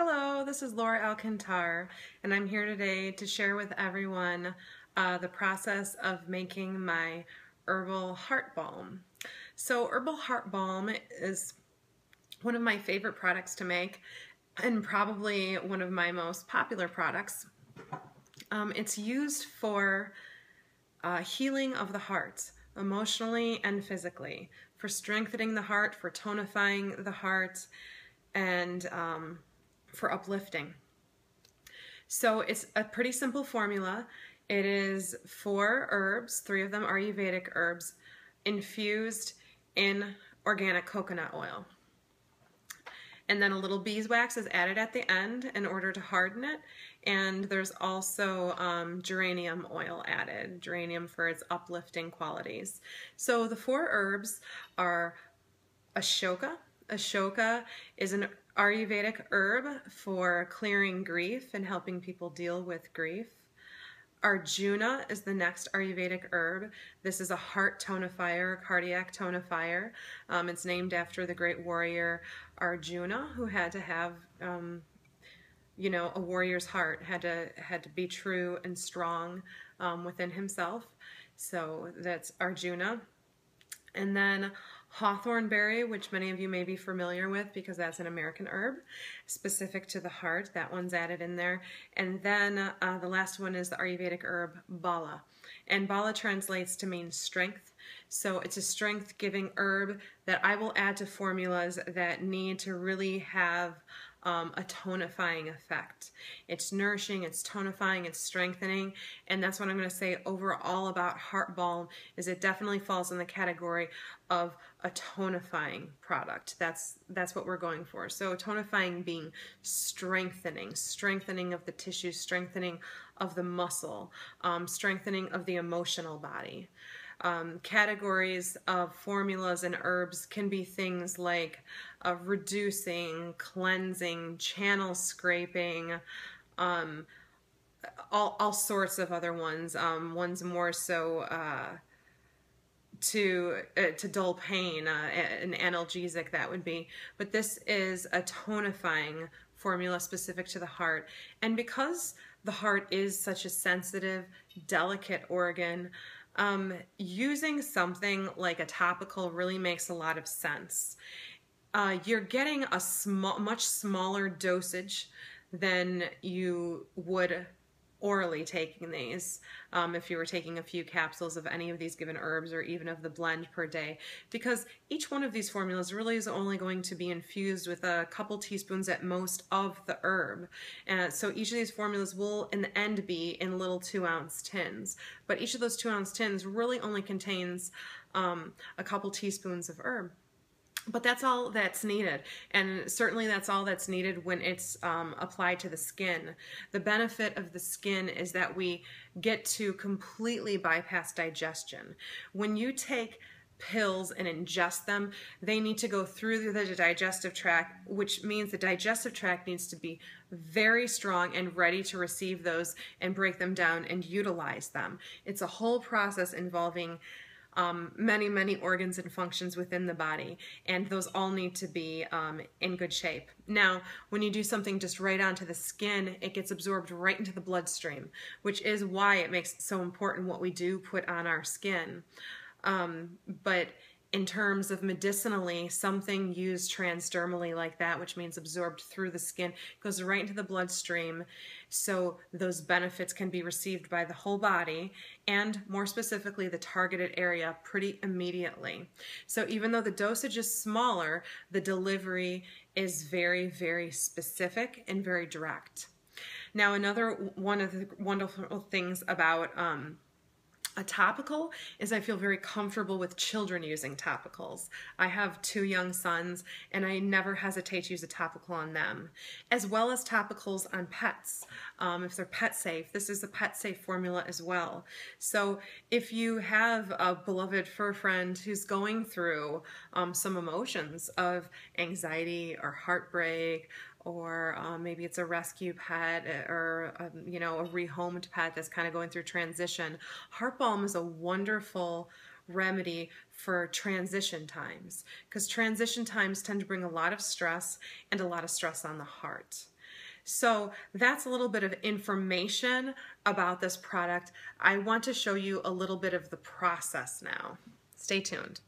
Hello, this is Laura Alcantar, and I'm here today to share with everyone the process of making my herbal heart balm. So herbal heart balm is one of my favorite products to make and probably one of my most popular products. It's used for healing of the heart, emotionally and physically, for strengthening the heart, for tonifying the heart, and for uplifting. So it's a pretty simple formula. It is 4 herbs, 3 of them are Ayurvedic herbs, infused in organic coconut oil. And then a little beeswax is added at the end in order to harden it. And there's also geranium oil added, geranium for its uplifting qualities. So the 4 herbs are Ashoka. Ashoka is an Ayurvedic herb for clearing grief and helping people deal with grief. Arjuna is the next Ayurvedic herb. This is a heart tonifier, cardiac tonifier. It's named after the great warrior Arjuna, who had to have, a warrior's heart, had to be true and strong within himself. So that's Arjuna. And then hawthorn berry, which many of you may be familiar with because that's an American herb specific to the heart. That one's added in there. And then the last one is the Ayurvedic herb Bala. And Bala translates to mean strength. So it's a strength-giving herb that I will add to formulas that need to really have a tonifying effect. It's nourishing, it's tonifying, it's strengthening, and that's what I'm going to say overall about heart balm is it definitely falls in the category of a tonifying product. That's what we're going for. So tonifying being strengthening of the tissue, strengthening of the muscle, strengthening of the emotional body. Categories of formulas and herbs can be things like reducing, cleansing, channel scraping, all sorts of other ones. One's more so to dull pain, an analgesic that would be. But this is a tonifying formula specific to the heart. And because the heart is such a sensitive, delicate organ, using something like a topical really makes a lot of sense. You're getting a much smaller dosage than you would orally taking these if you were taking a few capsules of any of these given herbs or even of the blend per day, because each one of these formulas really is only going to be infused with a couple teaspoons at most of the herb. So each of these formulas will in the end be in little 2-ounce tins, but each of those 2-ounce tins really only contains a couple teaspoons of herb. But that's all that's needed, and certainly that's all that's needed when it's applied to the skin. The benefit of the skin is that we get to completely bypass digestion. When you take pills and ingest them, they need to go through the digestive tract, which means the digestive tract needs to be very strong and ready to receive those and break them down and utilize them. It's a whole process involving many organs and functions within the body, and those all need to be in good shape. Now, when you do something just right onto the skin, it gets absorbed right into the bloodstream, which is why it makes it so important what we do put on our skin. But in terms of medicinally, something used transdermally like that, which means absorbed through the skin, goes right into the bloodstream, so those benefits can be received by the whole body, and more specifically the targeted area, pretty immediately. So even though the dosage is smaller, the delivery is very specific and very direct. Now, another one of the wonderful things about a topical is I feel very comfortable with children using topicals. I have 2 young sons, and I never hesitate to use a topical on them, as well as topicals on pets. If they're pet safe, this is a pet safe formula as well. So if you have a beloved fur friend who's going through some emotions of anxiety or heartbreak, or maybe it's a rescue pet or a rehomed pet that's kind of going through transition, heart balm is a wonderful remedy for transition times, because transition times tend to bring a lot of stress and a lot of stress on the heart. So that's a little bit of information about this product. I want to show you a little bit of the process now. Stay tuned.